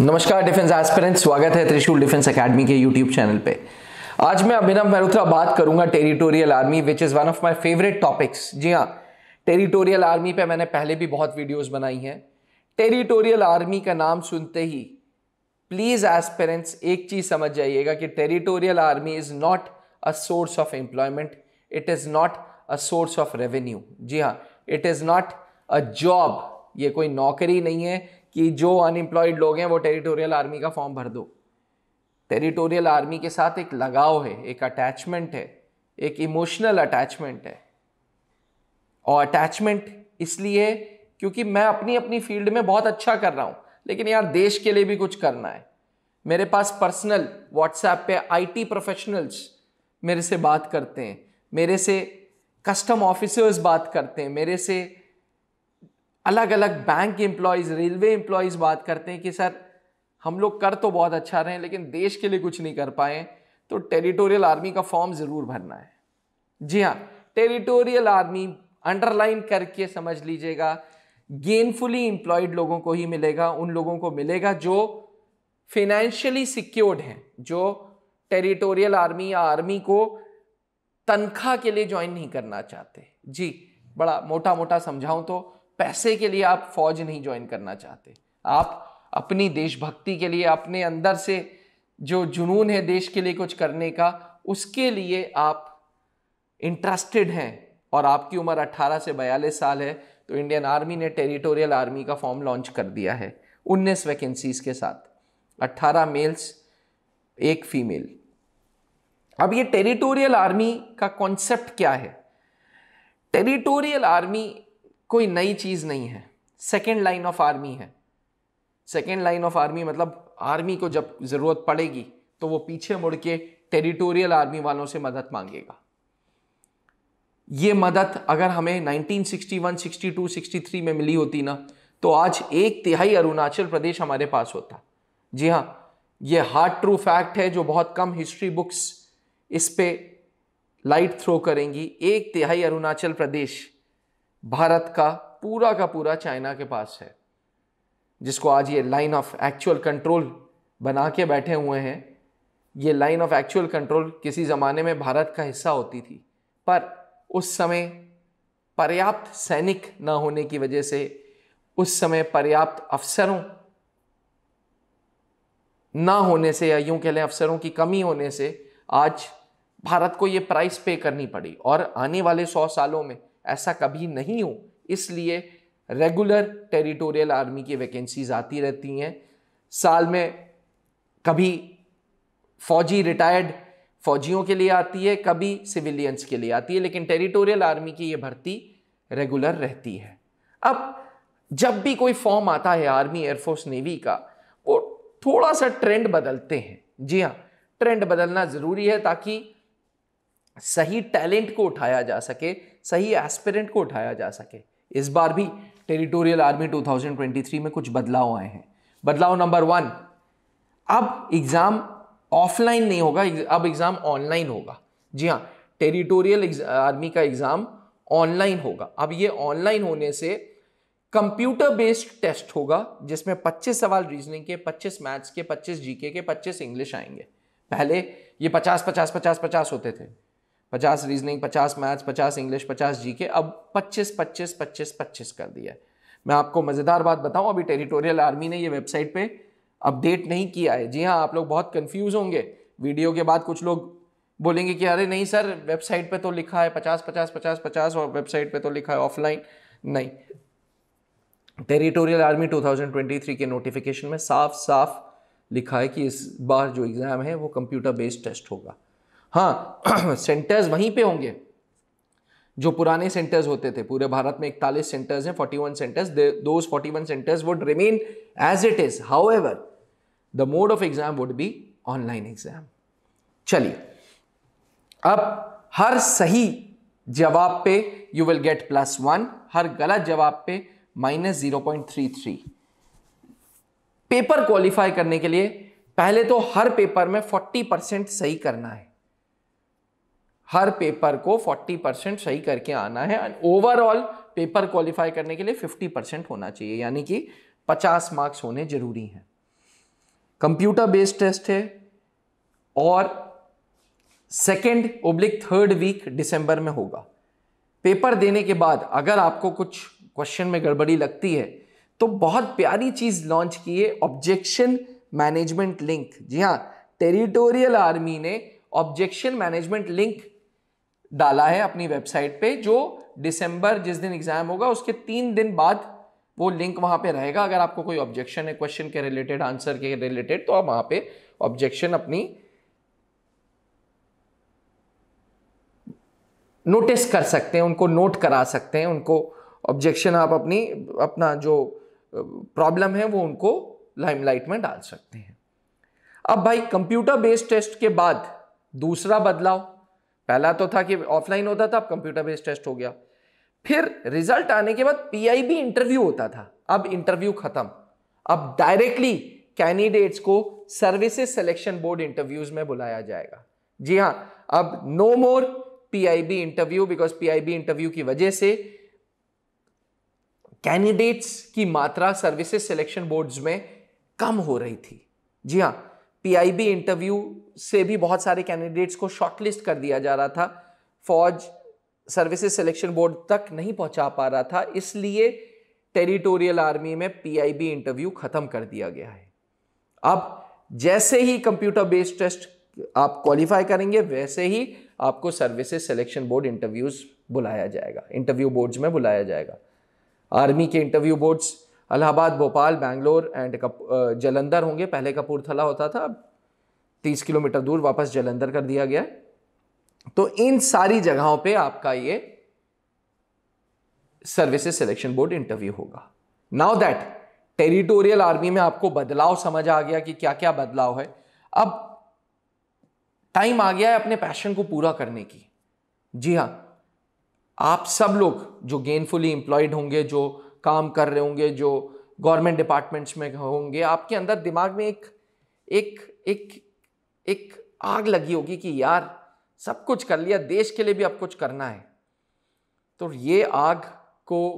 नमस्कार defence aspirants, स्वागत है त्रिशूल डिफेंस एकेडमी के यूट्यूब चैनल पे। आज मैं अभिनव मल्होत्रा बात करूंगा territorial army, which is one of my favourite topics. जी हाँ, टेरिटोरियल आर्मी पे मैंने पहले भी बहुत वीडियोस बनाई हैं। टेरिटोरियल आर्मी का नाम सुनते ही प्लीज एस्पिरेंट्स एक चीज समझ जाइएगा कि territorial army is not a source of employment, it is not a source of revenue. जी हाँ, it is not a job, ये कोई नौकरी नहीं है कि जो अनएम्प्लॉयड लोग हैं वो टेरिटोरियल आर्मी का फॉर्म भर दो। टेरिटोरियल आर्मी के साथ एक लगाव है, एक अटैचमेंट है, एक इमोशनल अटैचमेंट है। और अटैचमेंट इसलिए क्योंकि मैं अपनी अपनी फील्ड में बहुत अच्छा कर रहा हूं, लेकिन यार देश के लिए भी कुछ करना है। मेरे पास पर्सनल व्हाट्सएप पे आईटी प्रोफेशनल्स मेरे से बात करते हैं, मेरे से कस्टम ऑफिसर्स बात करते हैं, मेरे से अलग अलग बैंक एम्प्लॉयज, रेलवे एम्प्लॉयज बात करते हैं कि सर हम लोग कर तो बहुत अच्छा रहे हैं लेकिन देश के लिए कुछ नहीं कर पाए, तो टेरिटोरियल आर्मी का फॉर्म जरूर भरना है। जी हाँ, टेरिटोरियल आर्मी अंडरलाइन करके समझ लीजिएगा, गेनफुली एम्प्लॉयड लोगों को ही मिलेगा, उन लोगों को मिलेगा जो फाइनेंशियली सिक्योर्ड हैं, जो टेरिटोरियल आर्मी या आर्मी को तनख्वाह के लिए ज्वाइन नहीं करना चाहते। जी, बड़ा मोटा मोटा समझाऊं तो पैसे के लिए आप फौज नहीं ज्वाइन करना चाहते, आप अपनी देशभक्ति के लिए, अपने अंदर से जो जुनून है देश के लिए कुछ करने का, उसके लिए आप इंटरेस्टेड हैं और आपकी उम्र 18 से 42 साल है, तो इंडियन आर्मी ने टेरिटोरियल आर्मी का फॉर्म लॉन्च कर दिया है 19 वैकेंसीज के साथ, 18 मेल्स 1 फीमेल। अब ये टेरिटोरियल आर्मी का कॉन्सेप्ट क्या है? टेरिटोरियल आर्मी कोई नई चीज नहीं है, सेकेंड लाइन ऑफ आर्मी है। सेकेंड लाइन ऑफ आर्मी मतलब आर्मी को जब जरूरत पड़ेगी तो वो पीछे मुड़ के टेरिटोरियल आर्मी वालों से मदद मांगेगा। ये मदद अगर हमें 1961, 62, 63 में मिली होती ना, तो आज 1/3 अरुणाचल प्रदेश हमारे पास होता। जी हाँ, ये हार्ड ट्रू फैक्ट है जो बहुत कम हिस्ट्री बुक्स इस पे लाइट थ्रो करेंगी। 1/3 अरुणाचल प्रदेश भारत का पूरा चाइना के पास है, जिसको आज ये लाइन ऑफ एक्चुअल कंट्रोल बना के बैठे हुए हैं। ये लाइन ऑफ एक्चुअल कंट्रोल किसी ज़माने में भारत का हिस्सा होती थी, पर उस समय पर्याप्त सैनिक न होने की वजह से, उस समय पर्याप्त अफसरों ना होने से, या यूं कह लें अफसरों की कमी होने से, आज भारत को ये प्राइस पे करनी पड़ी। और आने वाले 100 सालों में ऐसा कभी नहीं हो, इसलिए रेगुलर टेरिटोरियल आर्मी की वैकेंसीज आती रहती हैं। साल में कभी फौजी रिटायर्ड फौजियों के लिए आती है, कभी सिविलियंस के लिए आती है, लेकिन टेरिटोरियल आर्मी की ये भर्ती रेगुलर रहती है। अब जब भी कोई फॉर्म आता है आर्मी, एयरफोर्स, नेवी का, वो थोड़ा सा ट्रेंड बदलते हैं। जी हाँ, ट्रेंड बदलना जरूरी है ताकि सही टैलेंट को उठाया जा सके, सही एस्पिरेंट को उठाया जा सके। इस बार भी टेरिटोरियल आर्मी 2023 में कुछ बदलाव आए हैं। बदलाव नंबर 1, अब एग्जाम ऑफलाइन नहीं होगा, अब एग्जाम ऑनलाइन होगा। जी हाँ, टेरिटोरियल आर्मी का एग्जाम ऑनलाइन होगा। अब ये ऑनलाइन होने से कंप्यूटर बेस्ड टेस्ट होगा, जिसमें 25 सवाल रीजनिंग के, 25 मैथ्स के, 25 जीके के, 25 इंग्लिश आएंगे। पहले ये 50-50-50-50 होते थे, 50 रीजनिंग, 50 मैथ्स, 50 इंग्लिश, 50 जीके। अब 25-25-25-25 कर दिया है। मैं आपको मजेदार बात बताऊं, अभी टेरिटोरियल आर्मी ने ये वेबसाइट पे अपडेट नहीं किया है। जी हाँ, आप लोग बहुत कंफ्यूज होंगे। वीडियो के बाद कुछ लोग बोलेंगे कि अरे नहीं सर, वेबसाइट पे तो लिखा है 50-50-50-50 और वेबसाइट पे तो लिखा है ऑफलाइन। नहीं, टेरिटोरियल आर्मी 2023 के नोटिफिकेशन में साफ साफ लिखा है कि इस बार जो एग्जाम है वो कंप्यूटर बेस्ड टेस्ट होगा। हाँ, सेंटर्स वहीं पे होंगे जो पुराने सेंटर्स होते थे। पूरे भारत में 41 सेंटर्स हैं, 41 centres. Those 41 centres would remain as it is, however the mode of exam would be online exam. चलिए, अब हर सही जवाब पे यू विल गेट +1, हर गलत जवाब पे -0.33। पेपर क्वालिफाई करने के लिए पहले तो हर पेपर में 40% सही करना है। हर पेपर को 40% सही करके आना है। ओवरऑल पेपर क्वालिफाई करने के लिए 50% होना चाहिए, यानी कि 50 मार्क्स होने जरूरी हैं। कंप्यूटर बेस्ड टेस्ट है और 2nd/3rd वीक दिसंबर में होगा। पेपर देने के बाद अगर आपको कुछ क्वेश्चन में गड़बड़ी लगती है तो बहुत प्यारी चीज लॉन्च की है, ऑब्जेक्शन मैनेजमेंट लिंक। जी हाँ, टेरिटोरियल आर्मी ने ऑब्जेक्शन मैनेजमेंट लिंक डाला है अपनी वेबसाइट पे, जो दिसंबर जिस दिन एग्जाम होगा उसके 3 दिन बाद वो लिंक वहां पे रहेगा। अगर आपको कोई ऑब्जेक्शन है क्वेश्चन के रिलेटेड, आंसर के रिलेटेड, तो आप वहां पे ऑब्जेक्शन अपनी नोटिस कर सकते हैं, उनको नोट करा सकते हैं, उनको ऑब्जेक्शन आप अपना जो प्रॉब्लम है वो उनको लाइमलाइट में डाल सकते हैं। अब भाई कंप्यूटर बेस्ड टेस्ट के बाद दूसरा बदलाव, पहला तो था कि ऑफलाइन होता था, अब कंप्यूटर बेस्ड टेस्ट हो गया। फिर रिजल्ट आने के बाद पीआईबी इंटरव्यू होता था, अब इंटरव्यू खत्म। अब डायरेक्टली कैंडिडेट्स को सर्विसेज सिलेक्शन बोर्ड इंटरव्यूज में बुलाया जाएगा। जी हां, अब no more PIB interview, because PIB interview की वजह से कैंडिडेट्स की मात्रा सर्विसेज सिलेक्शन बोर्ड्स में कम हो रही थी। जी हां, पीआईबी इंटरव्यू से भी बहुत सारे कैंडिडेट्स को शॉर्टलिस्ट कर दिया जा रहा था, फौज सर्विसेज सिलेक्शन बोर्ड तक नहीं पहुंचा पा रहा था, इसलिए टेरिटोरियल आर्मी में पीआईबी इंटरव्यू खत्म कर दिया गया है। अब जैसे ही कंप्यूटर बेस्ड टेस्ट आप क्वालिफाई करेंगे वैसे ही आपको सर्विसेज सिलेक्शन बोर्ड इंटरव्यूज बुलाया जाएगा, इंटरव्यू बोर्ड्स में बुलाया जाएगा। आर्मी के interview boards Allahabad, Bhopal, Bangalore and Jalandhar होंगे। पहले कपूरथला होता था, अब 30 किलोमीटर दूर वापस जलंधर कर दिया गया। तो इन सारी जगहों पे आपका ये सर्विसेज सिलेक्शन बोर्ड इंटरव्यू होगा। नाउ दैट टेरिटोरियल आर्मी में आपको बदलाव समझ आ गया कि क्या क्या बदलाव है, अब टाइम आ गया है अपने पैशन को पूरा करने की। जी हां, आप सब लोग जो गेनफुली एम्प्लॉयड होंगे, जो काम कर रहे होंगे, जो गवर्नमेंट डिपार्टमेंट्स में होंगे, आपके अंदर दिमाग में एक आग लगी होगी कि यार सब कुछ कर लिया, देश के लिए भी अब कुछ करना है। तो ये आग को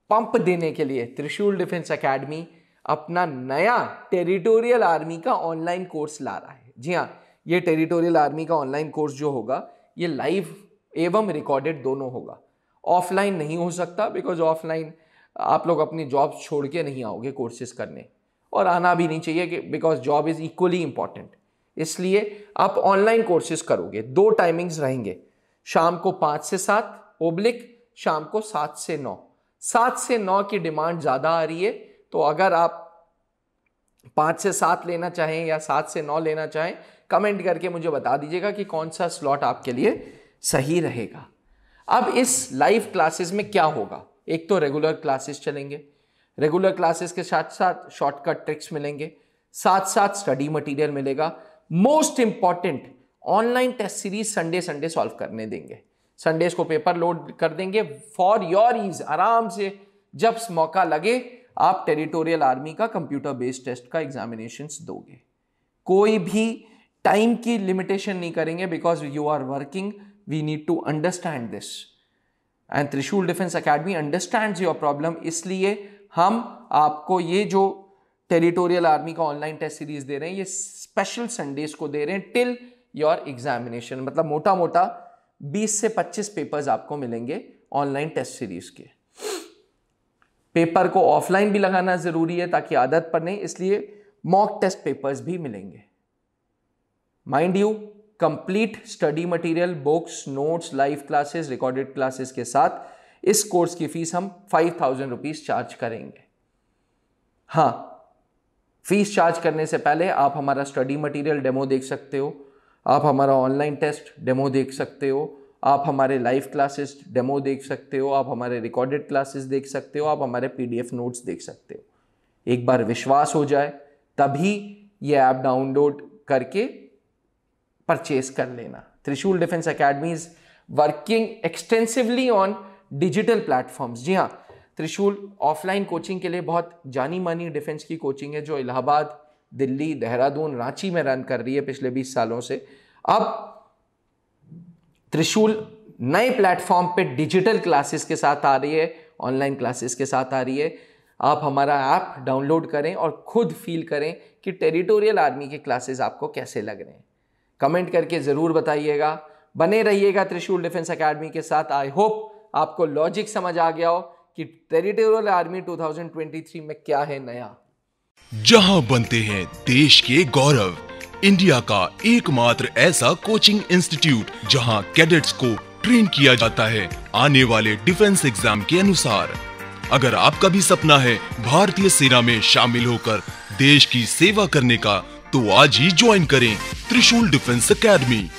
पंप देने के लिए त्रिशूल डिफेंस एकेडमी अपना नया टेरिटोरियल आर्मी का ऑनलाइन कोर्स ला रहा है। जी हाँ, ये टेरिटोरियल आर्मी का ऑनलाइन कोर्स जो होगा ये लाइव एवं रिकॉर्डेड दोनों होगा। ऑफलाइन नहीं हो सकता, बिकॉज ऑफलाइन आप लोग अपनी जॉब छोड़ के नहीं आओगे कोर्सेज करने, और आना भी नहीं चाहिए, because job is equally important. इसलिए आप ऑनलाइन कोर्सेज करोगे। 2 टाइमिंग्स रहेंगे, शाम को 5 से 7 ओब्लिक शाम को 7 से 9। 7 से 9 की डिमांड ज़्यादा आ रही है, तो अगर आप 5 से 7 लेना चाहें या 7 से 9 लेना चाहें, कमेंट करके मुझे बता दीजिएगा कि कौन सा स्लॉट आपके लिए सही रहेगा। अब इस लाइव क्लासेस में क्या होगा, एक तो रेगुलर क्लासेस चलेंगे, रेगुलर क्लासेस के साथ साथ शॉर्टकट ट्रिक्स मिलेंगे, साथ साथ स्टडी मटेरियल मिलेगा। Most important, online test series Sunday solve करने देंगे। संडेज को पेपर लोड कर देंगे फॉर योर ईज। आराम से जब मौका लगे आप टेरिटोरियल आर्मी का कंप्यूटर बेस्ड टेस्ट का एग्जामिनेशंस दोगे। कोई भी टाइम की लिमिटेशन नहीं करेंगे, because you are working, we need to understand this and Trishul defence academy understands your problem. इसलिए हम आपको ये जो टेरिटोरियल आर्मी का ऑनलाइन टेस्ट सीरीज दे रहे हैं, ये स्पेशल संडेज को दे रहे हैं टिल योर एग्जामिनेशन। मतलब मोटा मोटा 20 से 25 पेपर्स आपको मिलेंगे ऑनलाइन टेस्ट सीरीज के। पेपर को ऑफलाइन भी लगाना जरूरी है ताकि आदत पड़े, इसलिए मॉक टेस्ट पेपर्स भी मिलेंगे। Mind you, complete study material, books, notes, live classes, recorded classes के साथ इस कोर्स की फीस हम 5000 रुपीज चार्ज करेंगे। हाँ, फीस चार्ज करने से पहले आप हमारा स्टडी मटेरियल डेमो देख सकते हो, आप हमारा ऑनलाइन टेस्ट डेमो देख सकते हो, आप हमारे लाइव क्लासेस डेमो देख सकते हो, आप हमारे रिकॉर्डेड क्लासेस देख सकते हो, आप हमारे पीडीएफ नोट्स देख सकते हो। एक बार विश्वास हो जाए तभी ये ऐप डाउनलोड करके परचेज कर लेना। Trishul defence academy is working extensively on digital platforms. जी हाँ, त्रिशूल ऑफलाइन कोचिंग के लिए बहुत जानी मानी डिफेंस की कोचिंग है, जो इलाहाबाद, दिल्ली, देहरादून, रांची में रन कर रही है पिछले 20 सालों से। अब त्रिशूल नए प्लेटफॉर्म पे डिजिटल क्लासेस के साथ आ रही है, ऑनलाइन क्लासेस के साथ आ रही है। आप हमारा ऐप डाउनलोड करें और खुद फील करें कि टेरिटोरियल आर्मी के क्लासेस आपको कैसे लग रहे हैं। कमेंट करके ज़रूर बताइएगा। बने रहिएगा त्रिशूल डिफेंस एकेडमी के साथ। आई होप आपको लॉजिक समझ आ गया हो कि टेरिटोरियल आर्मी 2023 में क्या है नया। जहां बनते हैं देश के गौरव, इंडिया का एकमात्र ऐसा कोचिंग इंस्टीट्यूट जहां कैडेट्स को ट्रेन किया जाता है आने वाले डिफेंस एग्जाम के अनुसार। अगर आपका भी सपना है भारतीय सेना में शामिल होकर देश की सेवा करने का, तो आज ही ज्वाइन करें त्रिशूल डिफेंस एकेडमी।